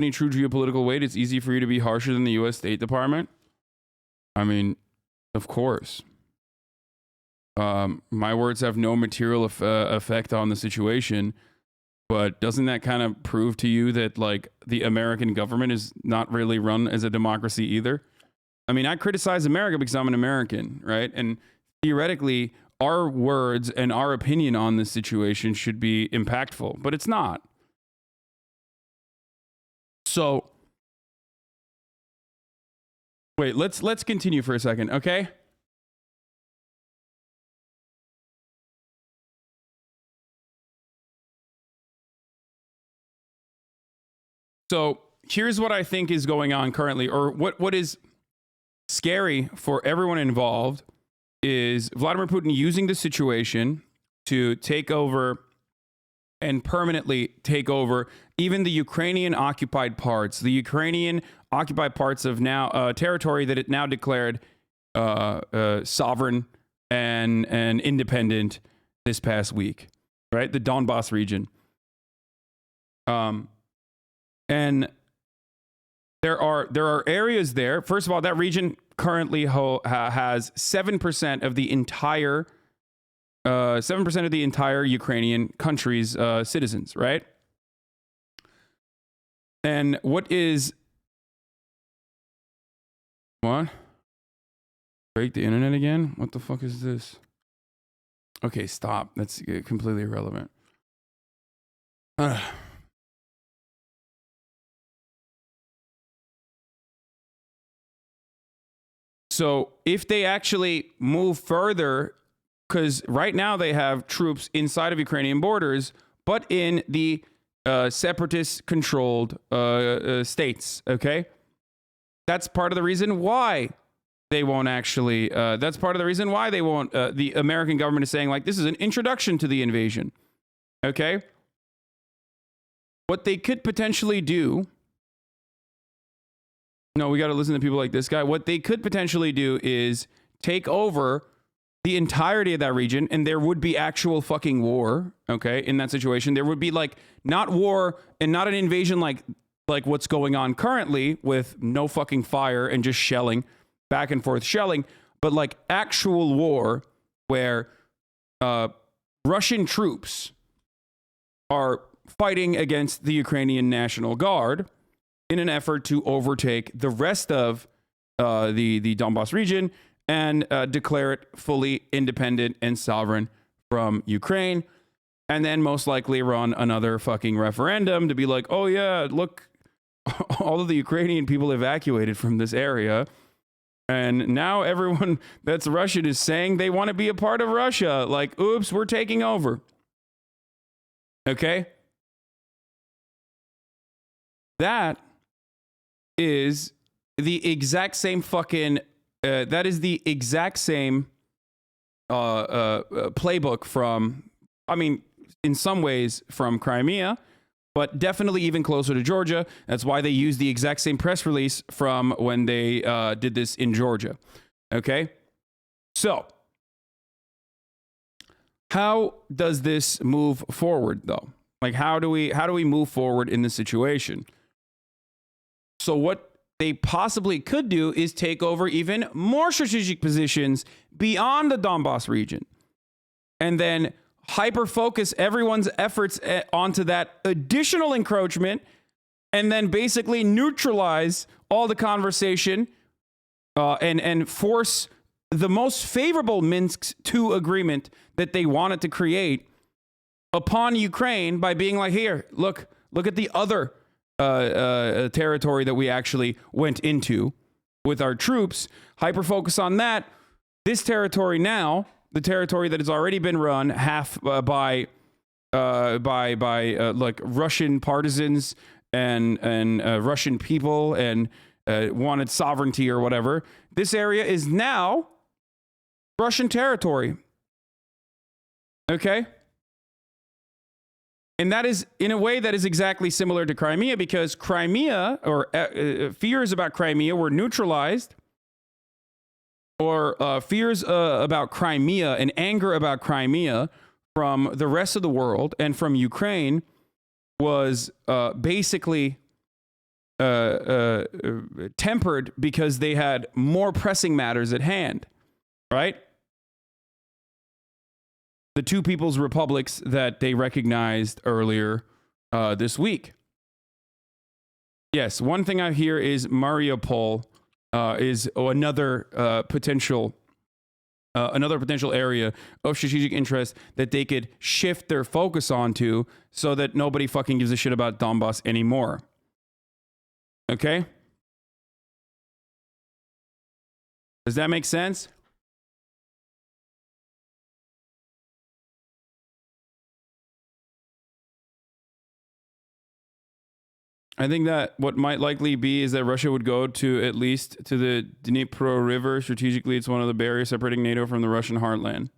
any true geopolitical weight, it's easy for you to be harsher than the U.S. State Department. I mean, of course. My words have no material effect on the situation, but doesn't that kind of prove to you that like the American government is not really run as a democracy either? I mean, I criticize America because I'm an American, right? And theoretically, our words and our opinion on this situation should be impactful, but it's not. So, wait, let's continue for a second, okay? So here's what I think is going on currently, or what is scary for everyone involved is Vladimir Putin using the situation to take over and permanently take over even the Ukrainian occupied parts, of now territory that it now declared sovereign and independent this past week, right? The Donbas region. And there are areas there. First of all, that region currently has 7% of the entire 7% of the entire Ukrainian country's citizens, right? And what? Break the internet again? What the fuck is this? Okay, stop. That's completely irrelevant. So if they actually move further, because right now they have troops inside of Ukrainian borders, but in the separatist-controlled states, okay? That's part of the reason why they won't actually, that's part of the reason why they won't, the American government is saying, like, this is an introduction to the invasion, okay? What they could potentially do, no, we got to listen to people like this guy. What they could potentially do is take over the entirety of that region, and there would be actual fucking war, okay, in that situation. There would be, like, not war and not an invasion like what's going on currently with no fucking fire and just shelling, back and forth shelling, but, like, actual war where Russian troops are fighting against the Ukrainian National Guard in an effort to overtake the rest of the Donbas region and declare it fully independent and sovereign from Ukraine, and then most likely run another fucking referendum to be like, oh yeah, look, all of the Ukrainian people evacuated from this area, and now everyone that's Russian is saying they want to be a part of Russia. Like, oops, we're taking over. Okay? That is the exact same fucking that is the exact same playbook from, I mean, in some ways from Crimea, but definitely even closer to Georgia. That's why they used the exact same press release from when they did this in Georgia. Okay? So, how does this move forward, though? Like, how do we move forward in this situation? So what they possibly could do is take over even more strategic positions beyond the Donbas region, and then hyper-focus everyone's efforts onto that additional encroachment, and then basically neutralize all the conversation and force the most favorable Minsk II agreement that they wanted to create upon Ukraine by being like, here, look at the other territory that we actually went into with our troops, hyper-focus on that. This territory now, the territory that has already been run half by like Russian partisans and Russian people and wanted sovereignty or whatever. This area is now Russian territory. Okay? And that is, in a way, that is exactly similar to Crimea, because Crimea, or fears about Crimea were neutralized, or fears about Crimea and anger about Crimea from the rest of the world and from Ukraine was basically tempered because they had more pressing matters at hand, right? The two people's republics that they recognized earlier this week. Yes, one thing I hear is Mariupol is another potential area of strategic interest that they could shift their focus onto so that nobody fucking gives a shit about Donbass anymore. Okay? Does that make sense? I think that what might likely be is that Russia would go to at least to the Dnipro River. Strategically, it's one of the barriers separating NATO from the Russian heartland.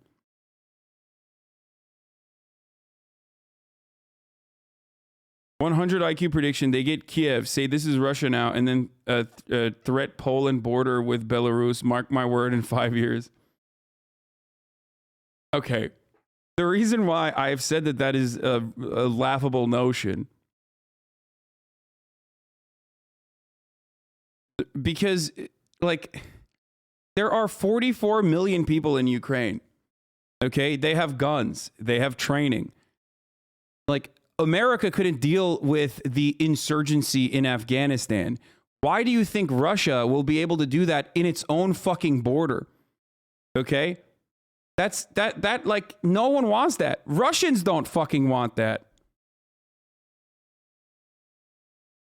$100 IQ prediction. They get Kiev, say this is Russia now, and then threat Poland border with Belarus. Mark my word, in 5 years. Okay. The reason why I've said that is a laughable notion, because like there are 44 million people in Ukraine. Okay, they have guns, they have training. Like America couldn't deal with the insurgency in Afghanistan. Why do you think Russia will be able to do that in its own fucking border? Okay? That like no one wants that. Russians don't fucking want that.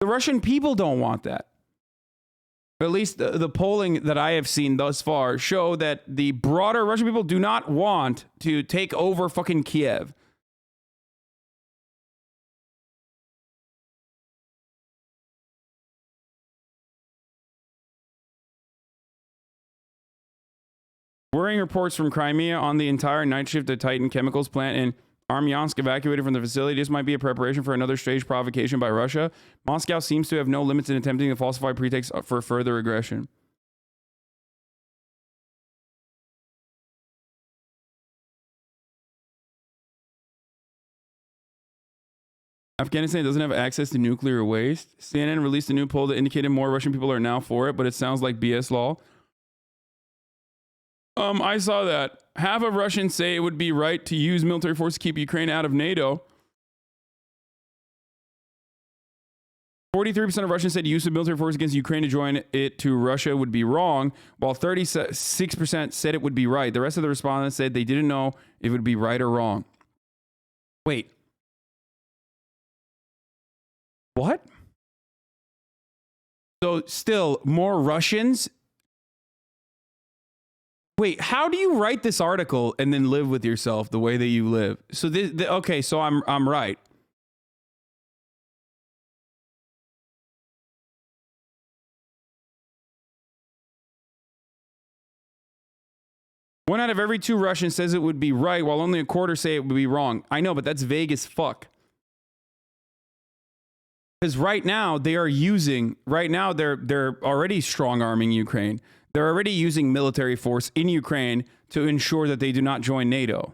The Russian people don't want that. At least the polling that I have seen thus far show that the broader Russian people do not want to take over fucking Kiev. Worrying reports from Crimea on the entire night shift at Titan Chemicals plant in Armyansk evacuated from the facility. This might be a preparation for another staged provocation by Russia. Moscow seems to have no limits in attempting to falsify pretexts for further aggression. Afghanistan doesn't have access to nuclear waste. CNN released a new poll that indicated more Russian people are now for it, but it sounds like BS law. I saw that. Half of Russians say it would be right to use military force to keep Ukraine out of NATO. 43% of Russians said use of military force against Ukraine to join it to Russia would be wrong, while 36% said it would be right. The rest of the respondents said they didn't know if it would be right or wrong. Wait. What? So still more Russians. Wait, how do you write this article and then live with yourself the way that you live? So okay, so I'm right. One out of every two Russians says it would be right, while only a quarter say it would be wrong. I know, but that's vague as fuck. Because right now they're already strong arming Ukraine. They're already using military force in Ukraine to ensure that they do not join NATO.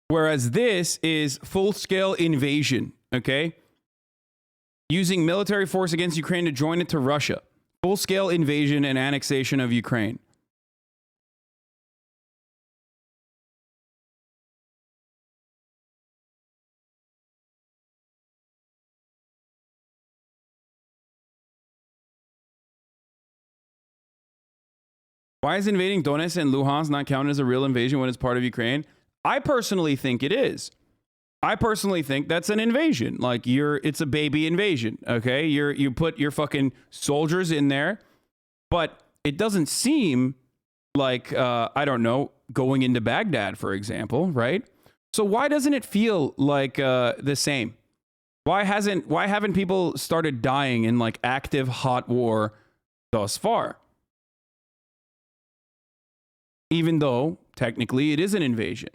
Whereas this is full-scale invasion, okay? Using military force against Ukraine to join it to Russia. Full-scale invasion and annexation of Ukraine. Why is invading Donetsk and Luhansk not counted as a real invasion when it's part of Ukraine? I personally think it is. I personally think that's an invasion. Like it's a baby invasion. Okay, you put your fucking soldiers in there, but it doesn't seem like I don't know, going into Baghdad, for example, right? So why doesn't it feel like the same? Why haven't people started dying in like active hot war thus far? Even though technically it is an invasion.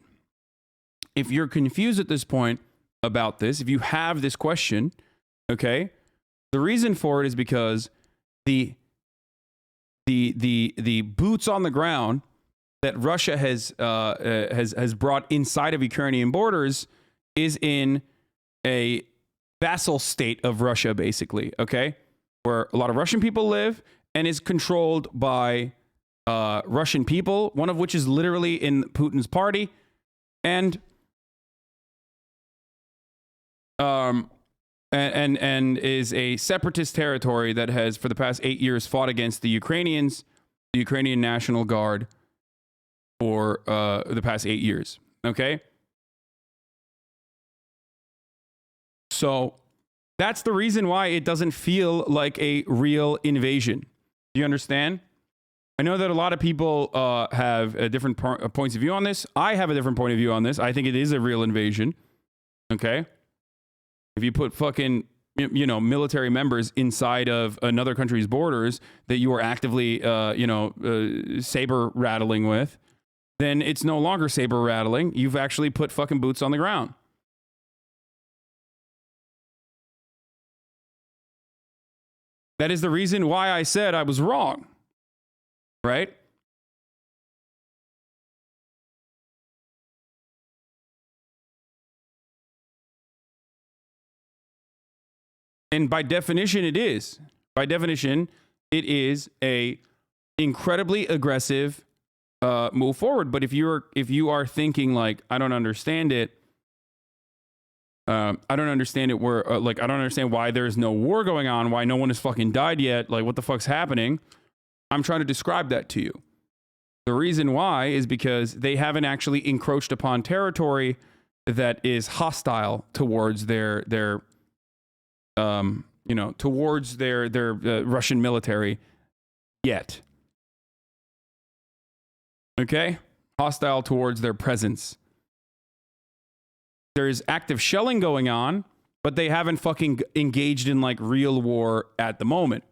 If you're confused at this point about this, if you have this question, Okay, the reason for it is because the the boots on the ground that Russia has brought inside of Ukrainian borders is in a vassal state of Russia, basically. Okay, where a lot of Russian people live and is controlled by Russian people, one of which is literally in Putin's party, and and is a separatist territory that has, for the past 8 years, fought against the Ukrainians, the Ukrainian National Guard, for the past 8 years. Okay, so that's the reason why it doesn't feel like a real invasion. Do you understand? I know that a lot of people have a different points of view on this. I have a different point of view on this. I think it is a real invasion. Okay, if you put fucking military members inside of another country's borders that you are actively saber rattling with, then it's no longer saber rattling. You've actually put fucking boots on the ground. That is the reason why I said I was wrong. Right? And by definition, it is. By definition, it is a incredibly aggressive move forward. But if you are thinking like, I don't understand it, I don't understand it. Where I don't understand why there's no war going on, why no one has fucking died yet. Like, what the fuck's happening? I'm trying to describe that to you. The reason why is because they haven't actually encroached upon territory that is hostile towards their towards their Russian military yet. Okay? Hostile towards their presence. There's active shelling going on, but they haven't fucking engaged in like real war at the moment.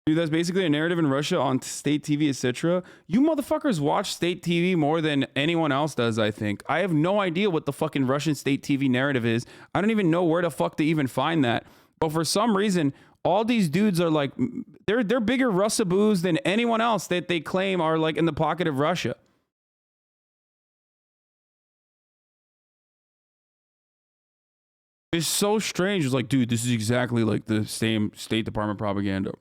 Dude, that's basically a narrative in Russia on state TV, etc. You motherfuckers watch state TV more than anyone else does, I think. I have no idea what the fucking Russian state TV narrative is. I don't even know where the fuck to even find that. But for some reason, all these dudes are like, they're bigger Russaboos than anyone else that they claim are like in the pocket of Russia. It's so strange. It's like, dude, this is exactly like the same State Department propaganda.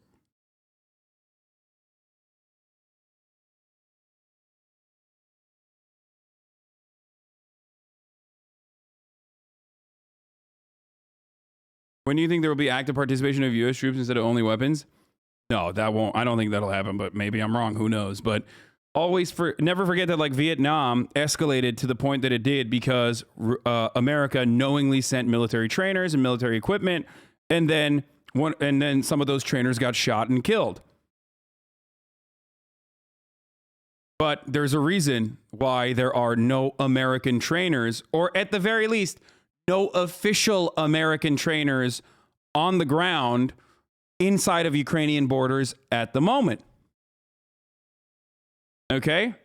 When do you think there will be active participation of U.S. troops instead of only weapons? No, that won't. I don't think that'll happen, but maybe I'm wrong. Who knows? But never forget that like Vietnam escalated to the point that it did because America knowingly sent military trainers and military equipment, and then some of those trainers got shot and killed. But there's a reason why there are no American trainers, or at the very least, no official American trainers on the ground inside of Ukrainian borders at the moment. Okay?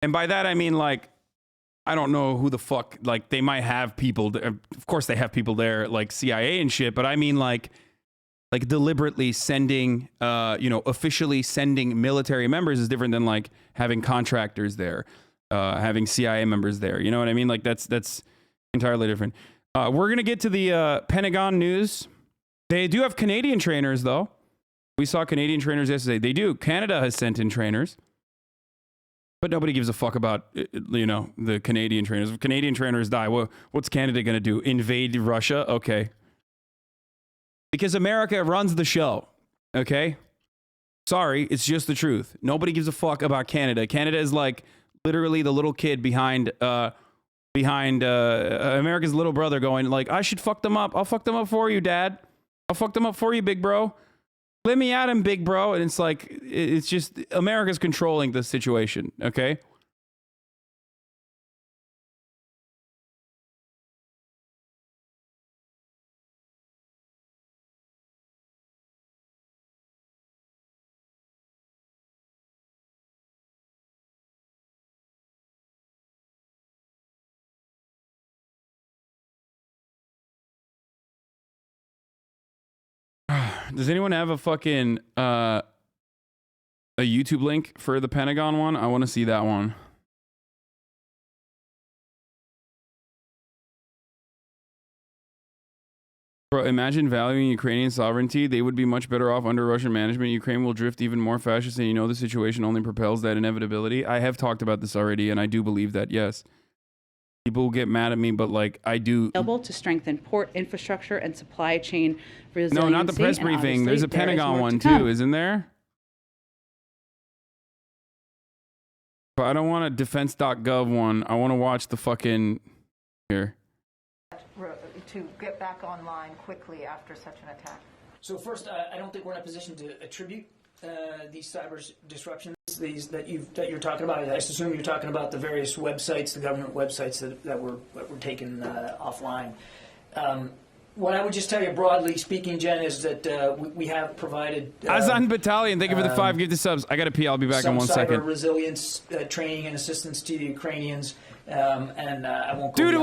And by that, I mean, like, I don't know who the fuck, like, they might have people, of course they have people there, like CIA and shit, but I mean, like deliberately sending, officially sending military members is different than, like, having contractors there, having CIA members there. You know what I mean? Like, that's entirely different. We're going to get to the Pentagon news. They do have Canadian trainers, though. We saw Canadian trainers yesterday. They do. Canada has sent in trainers. But nobody gives a fuck about, the Canadian trainers. If Canadian trainers die, what's Canada going to do? Invade Russia? Okay. Because America runs the show. Okay? Sorry, it's just the truth. Nobody gives a fuck about Canada. Canada is like literally the little kid behind America's little brother going like, I should fuck them up. I'll fuck them up for you, Dad. I'll fuck them up for you, big bro. Let me at him, big bro. And it's like, it's just America's controlling the situation. Okay. Does anyone have a fucking a YouTube link for the Pentagon one? I want to see that one. Bro, imagine valuing Ukrainian sovereignty. They would be much better off under Russian management. Ukraine will drift even more fascist, and you know the situation only propels that inevitability. I have talked about this already, and I do believe that, yes. People will get mad at me, but like, I do. Available to strengthen port infrastructure and supply chain resiliency. No, not the press briefing. There's a Pentagon one too, isn't there? But I don't want a defense.gov one. I want to watch the fucking here. To get back online quickly after such an attack? So first, I don't think we're in a position to attribute these cyber disruptions that you're talking about. I assume you're talking about the various websites, the government websites that were taken offline. What I would just tell you, broadly speaking, Jen, is that we have provided Hasan Battalion, thank you for the 5 gifted subs. I got to pee. I'll be back in 1 second. Cyber resilience training and assistance to the Ukrainians. And I won't go. Dude,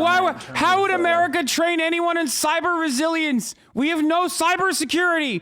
how would America train anyone in cyber resilience? We have no cyber security.